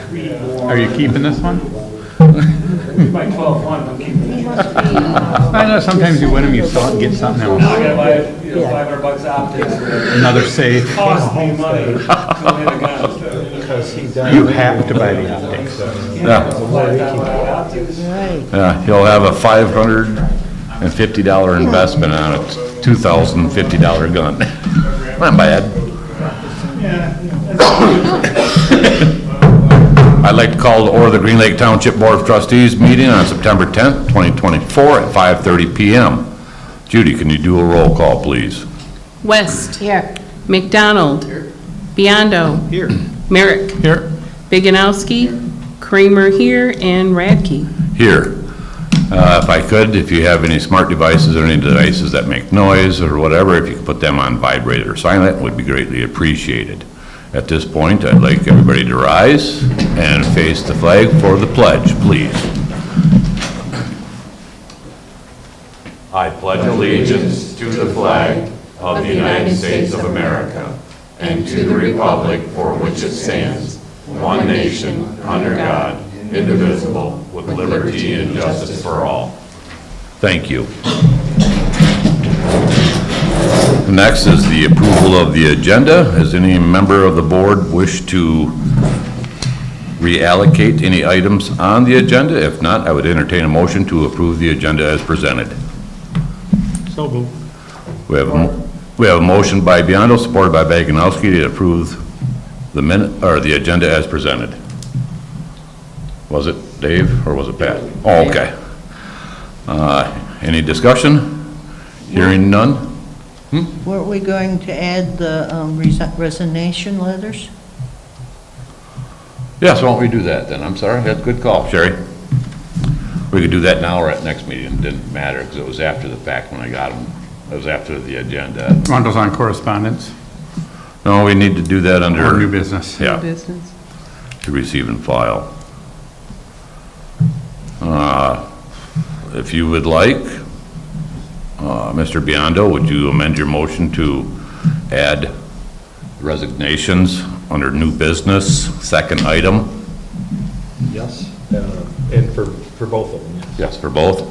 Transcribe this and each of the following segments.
Are you keeping this one? By 12-1, I'm keeping it. I know sometimes you win them, you sell it and get something Now I else. gotta buy, $500 optics. Another safe. Cost me money to hit a gun. You have to buy the optics. Yeah, yeah, he'll have a $550 investment on a $2,050 gun. Not bad. I'd like to call to order the Green Lake Township Board of Trustees meeting on September 10th, 2024 at 5:30 PM. Judy, can you do a roll call, please? West. Here. McDonald. Biondo. Here. Merrick. Here. Biganowski. Kramer here, and Radke. Here. If I could, if you have any smart devices or any devices that make noise or whatever, if you could put them on vibrate or silent, would be greatly appreciated. At this point, I'd like everybody to rise and face the flag for the pledge, please. I pledge allegiance to the flag of the United States of America and to the republic for which it stands, one nation, under God, indivisible, with liberty and justice for all. Thank you. Next is the approval of the agenda. Does any member of the board wish to reallocate any items on the agenda? If not, I would entertain a motion to approve the agenda as presented. So moved. We have a motion by Biondo, supported by Baganowski, to approve the the agenda as presented. Was it Dave or was it Pat? Oh, okay. Any discussion? Hearing none? Weren't we going to add the resignation letters? Yes, why don't we do that then? I'm sorry, that's a good call. Sherry? We could do that now or at next meeting. It didn't matter because it was after the fact when I got them. It was after the agenda. Rundle's on correspondence No, we need to do that under. or new business. Yeah, Business. to receive and file. If you would like, Mr. Biondo, would you amend your motion to add resignations under new business, second item? Yes, and for both of them, yes. Yes, for both.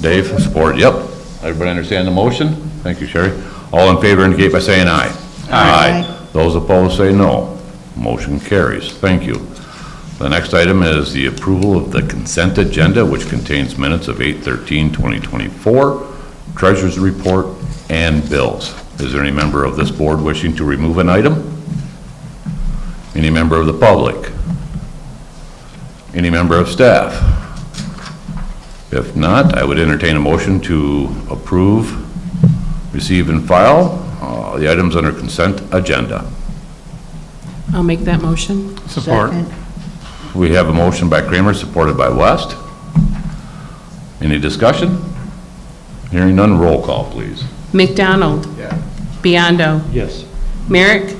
Dave, support, yep. Everybody understand the motion? Thank you, Sherry. All in favor indicate by saying aye. Aye. Those opposed say no. Motion carries. Thank you. The next item is the approval of the consent agenda, which contains minutes of 8/13/2024, treasurer's report, and bills. Is there any member of this board wishing to remove an item? Any member of the public? Any member of staff? If not, I would entertain a motion to approve, receive, and file the items under consent agenda. I'll make that motion. Support. Second. We have a motion by Kramer, supported by West. Any discussion? Hearing none, roll call, please. McDonald. Yeah. Biondo. Yes. Merrick.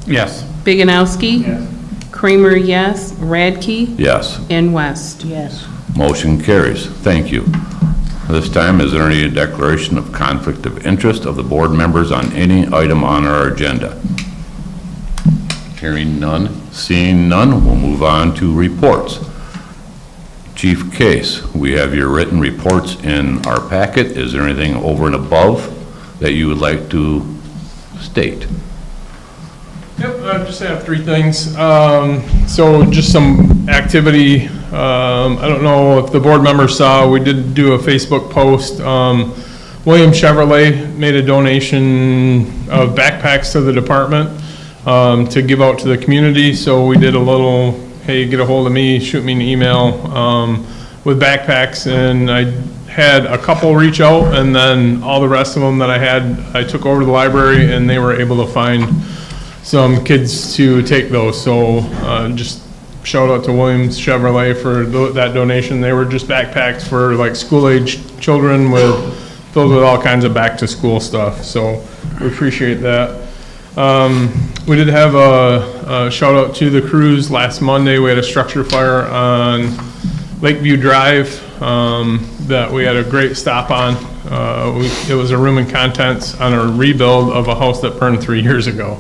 Yes. Biganowski. Yes. Kramer, yes. Radke. Yes. And West. Yes. Motion carries. Thank you. This time, is there any declaration of conflict of interest of the board members on any item on our agenda? Hearing none, seeing none, we'll move on to reports. Chief Case, we have your written reports in our packet. Is there anything over and above that you would like to state? Yep, I just have three things. So just some activity. I don't know if the board members saw, we did do a Facebook post. Williams Chevrolet made a donation of backpacks to the department to give out to the community. So we did a little, hey, get a hold of me, shoot me an email with backpacks. And I had a couple reach out, and then all the rest of them that I had, I took over to the library, and they were able to find some kids to take those. So just shout out to Williams Chevrolet for that donation. They were just backpacks for like school-age children filled with all kinds of back-to-school stuff. So we appreciate that. We did have a shout out to the crews last Monday. We had a structure fire on Lakeview Drive that we had a great stop on. It was a room and contents on a rebuild of a house that burned 3 years ago.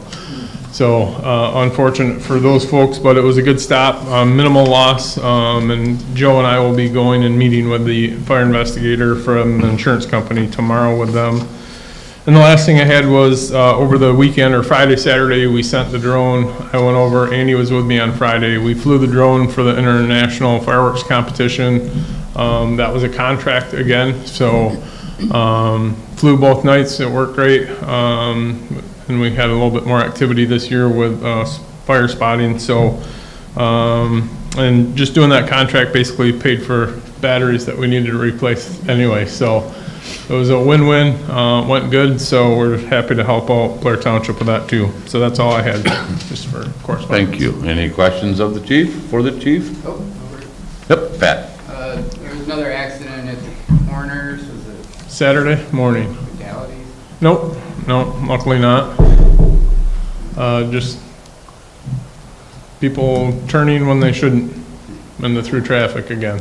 So unfortunate for those folks, but it was a good stop, minimal loss. And Joe and I will be going and meeting with the fire investigator from the insurance company tomorrow with them. And the last thing I had was over the weekend or Friday, Saturday, we sent the drone. I went over, Andy was with me on Friday. We flew the drone for the international fireworks competition. That was a contract again, so flew both nights. It worked great. And we had a little bit more activity this year with fire spotting. So, and just doing that contract basically paid for batteries that we needed to replace anyway. So it was a win-win, went good. So we're happy to help out Blair Township with that too. So that's all I had just for correspondence. Thank you. Any questions of the chief, for the chief? Oh, over. Yep, Pat. There was another accident at the Corners, was it Saturday morning. fatalities? Nope, no, luckily not. Just people turning when they shouldn't, and the through traffic again,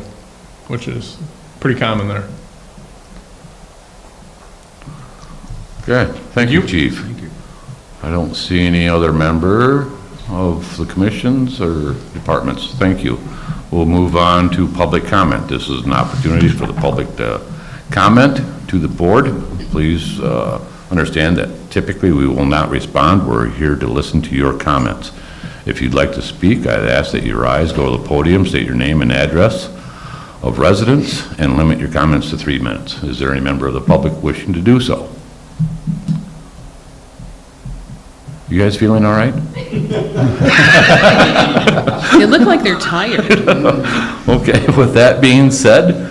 which is pretty common there. Okay, thank you, chief. I don't see any other member of the commissions or departments. Thank you. We'll move on to public comment. This is an opportunity for the public to comment to the board. Please understand that typically we will not respond. We're here to listen to your comments. If you'd like to speak, I'd ask that you rise, go to the podium, state your name and address of residence, and limit your comments to 3 minutes. Is there any member of the public wishing to do so? You guys feeling all right? They look like they're tired. Okay, with that being said,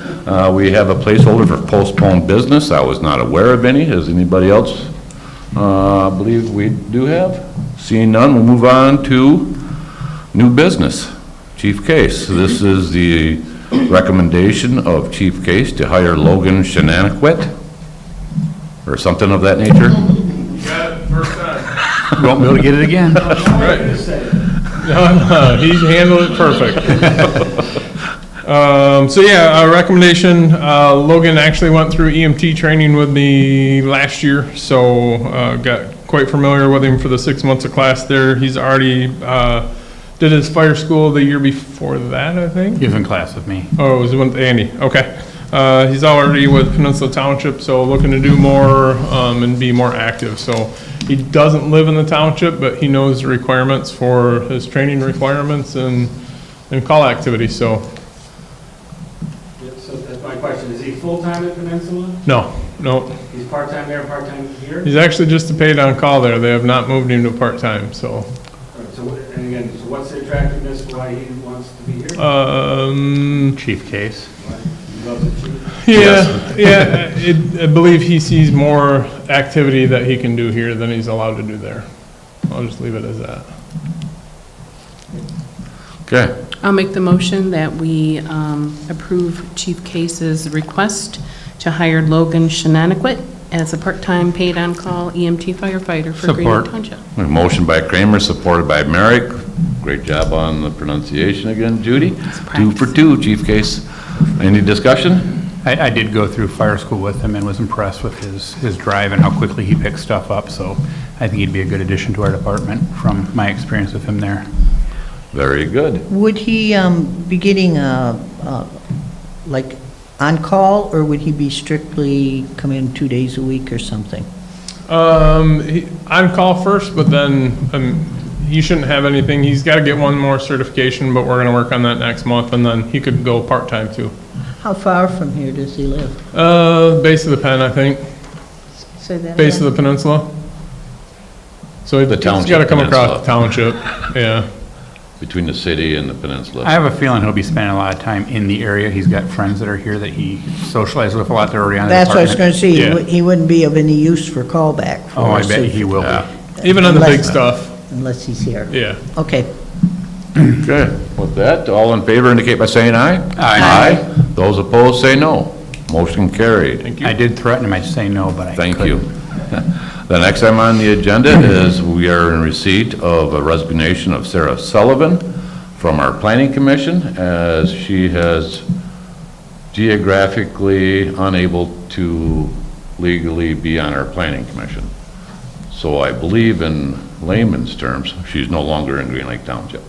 we have a placeholder for postponed business. I was not aware of any. Does anybody else believe we do have? Seeing none, we'll move on to new business. Chief Case. This is the recommendation of Chief Case to hire Logan Shenaniquet or something of that nature. Got it, first time. Won't be able to get it again. Right. He handled it perfect. So yeah, a recommendation, Logan actually went through EMT training with me last year, so got quite familiar with him for the 6 months of class there. He's already did his fire school the year before that, I think. He was in class with me. Oh, it was with Andy, okay. He's already with Peninsula Township, so looking to do more and be more active. So he doesn't live in the township, but he knows the requirements for his training requirements and call activity, so. So that's my question, is he full-time at Peninsula? No. He's part-time there, part-time here? He's actually just a paid on call there. They have not moved him to part-time, so. All right, so, and again, so what's the attractiveness, why he wants to be here? Chief Case. Why he loves it, chief? Yeah, I believe he sees more activity that he can do here than he's allowed to do there. I'll just leave it as that. Okay, I'll make the motion that we approve Chief Case's request to hire Logan Shenaniquet as a part-time paid on-call EMT firefighter for Greenwood Support. Township. a motion by Kramer, supported by Merrick. Great job on the pronunciation again, Judy. 2 for 2, Chief Case. Any discussion? I did go through fire school with him and was impressed with his drive and how quickly he picks stuff up. So I think he'd be a good addition to our department from my experience with him there. Very good. Would he be getting like on-call, or would he be strictly come in 2 days a week or something? On call first, but then he shouldn't have anything. He's got to get one more certification, but we're going to work on that next month, and then he could go part-time too. How far from here does he live? Base of the Pen, I think. Say that Base of again? the peninsula. So he's got to township come across peninsula. the township, yeah. Between the city and the peninsula. I have a feeling he'll be spending a lot of time in the area. He's got friends that are here that he socializes with a lot. They're already on the That's what I was going department. to say. Yeah. He wouldn't be of any use for callback. for Oh, I us bet if- he will Yeah. be. Even on the big Unless- stuff, Unless he's here. yeah. Okay. Okay, with that, all in favor indicate by saying aye. Aye. Those opposed say no. Motion carried. Thank you. I did threaten him, I'd say no, but I Thank couldn't. you. The next item on the agenda is we are in receipt of a resignation of Sarah Sullivan from our Planning Commission, as she has geographically unable to legally be on our Planning Commission. So I believe in layman's terms, she's no longer in Green Lake Township.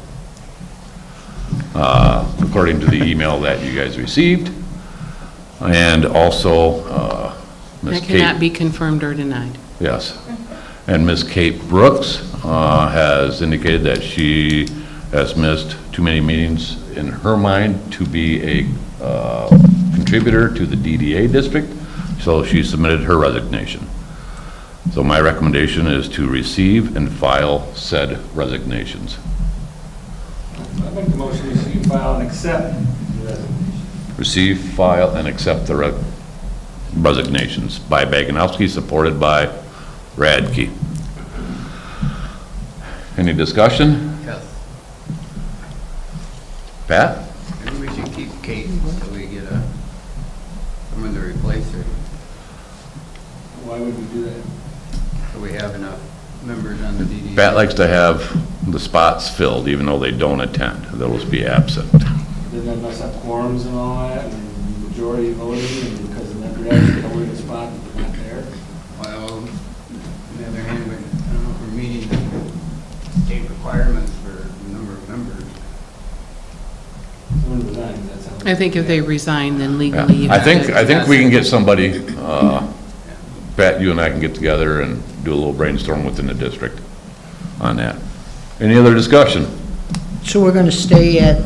According to the email that you guys received. And also, Ms. That Kate. cannot be confirmed or denied. Yes. And Ms. Kate Brooks has indicated that she has missed too many meetings in her mind to be a contributor to the DDA district, so she submitted her resignation. So my recommendation is to receive and file said resignations. I make the motion to receive, file, and accept the resignation. Receive, file, and accept the resignations by Baganowski, supported by Radke. Any discussion? Yes. Pat? Maybe we should keep Kate until we get someone to replace her, Why would we do that? so we have enough members on the DDA. Pat likes to have the spots filled, even though they don't attend. They'll just be absent. Didn't that mess up quorums and all that, and majority voting, and because the member actually covered the spot that they're not there? Well, on the other hand, I don't know if we're meeting the state requirements for the number of members. Someone resigns, that's how. I think if they resign, then Yeah. legally you I have think to. we can get somebody, Pat, you and I can get together and do a little brainstorm within the district on that. Any other discussion? So we're going to stay at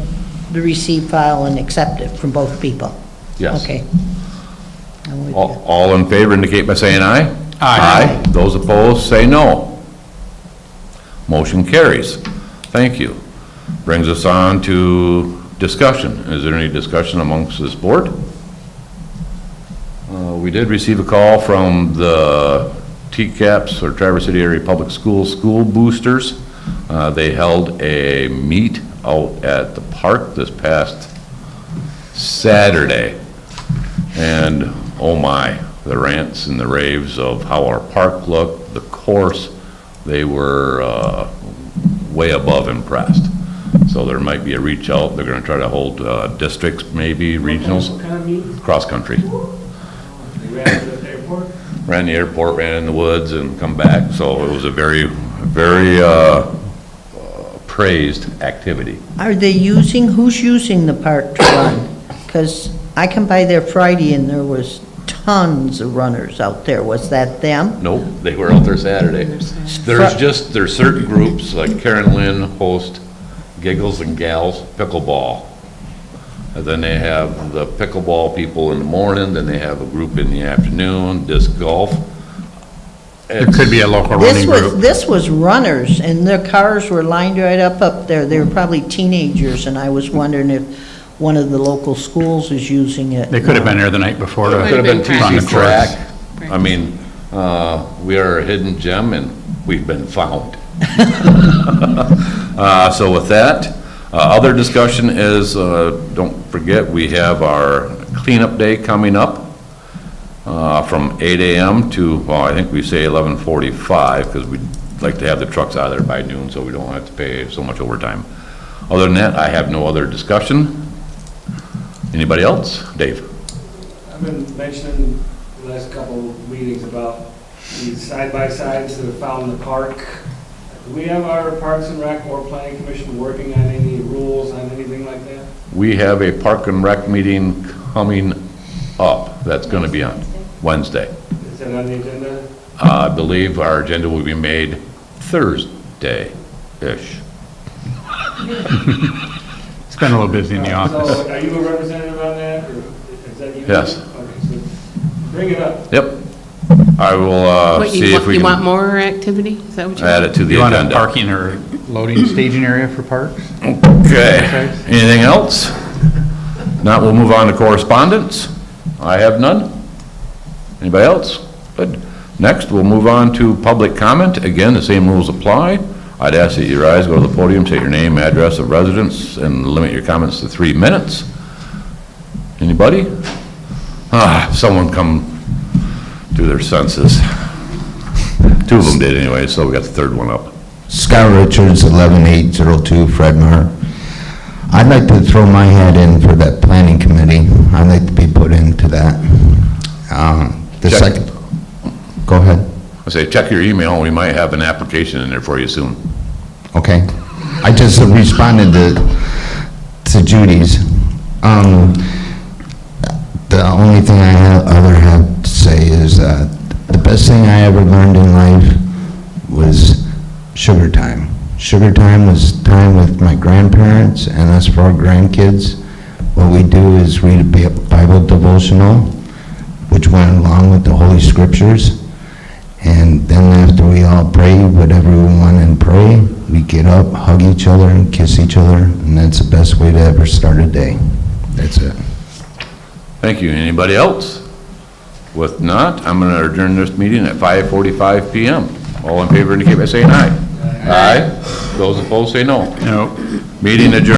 the receive, file, and accept it from both people? Yes. Okay. I'm with you. All in favor indicate by saying aye. Aye. Those opposed, say no. Motion carries. Thank you. Brings us on to discussion. Is there any discussion amongst this board? We did receive a call from the TCAPS, or Traverse City Area Public Schools, school boosters. They held a meet out at the park this past Saturday. And, oh my, the rants and the raves of how our park looked, the course, they were way above impressed. So there might be a reach out. They're going to try to hold districts, maybe regionals, What kind of meeting? cross-country. They ran to the airport? Ran the airport, ran in the woods, and come back. So it was a very, very praised activity. Are they who's using the park to run? Because I come by there Friday and there was tons of runners out there. Was that them? Nope, they were out there Saturday. There's certain groups, like Karen Lynn host Giggles and Gals Pickleball. And then they have the pickleball people in the morning, then they have a group in the afternoon, disc golf. It could be a local running group. This was runners, and their cars were lined right up there. They were probably teenagers, and I was wondering if one of the local schools is using it. They could have been there the night before to Could have been run the TC course. track. I mean, we are a hidden gem and we've been found. So with that, other discussion is, don't forget, we have our cleanup day coming up from 8 a.m. to, well, I think we say 11:45 because we'd like to have the trucks out of there by noon so we don't have to pay so much overtime. Other than that, I have no other discussion. Anybody else? Dave? I've been mentioning the last couple of meetings about these side-by-sides that are found in the park. Do we have our Parks and Rec or Planning Commission working on any rules on anything like that? We have a Park and Rec meeting coming up. That's going to be on Wednesday. Is that on the agenda? I believe our agenda will be made Thursday-ish. It's been a little busy in the office. So are you a representative on that, or is that you? Yes. Okay, so bring it up. Yep. I will What, see if we you want can more activity? Is that what you add want? it to the You want a agenda. parking or loading staging area for parks? Okay. Anything else? Not, we'll move on to correspondence. I have none. Anybody else? Good. Next, we'll move on to public comment. Again, the same rules apply. I'd ask that you rise, go to the podium, state your name, address of residence, and limit your comments to 3 minutes. Anybody? Someone come to their senses. 2 of them did anyway, so we got the third one up. Scott Richards, 11802 Fredmar. I'd like to throw my hat in for that planning committee. I'd like to be put into that. The Check. second, go ahead. I say, check your email, we might have an application in there for you soon. Okay. I just responded to Judy's. The only thing I have to say is, the best thing I ever learned in life was sugar time. Sugar time was time with my grandparents and us for our grandkids. What we do is read a Bible devotional, which went along with the Holy Scriptures. And then after we all pray whatever we want and pray, we get up, hug each other, and kiss each other, and that's the best way to ever start a day. That's it. Thank you. Anybody else? With not, I'm going to adjourn this meeting at 5:45 PM. All in favor indicate by saying aye. Aye. Those opposed say no. No. Meeting adjourned.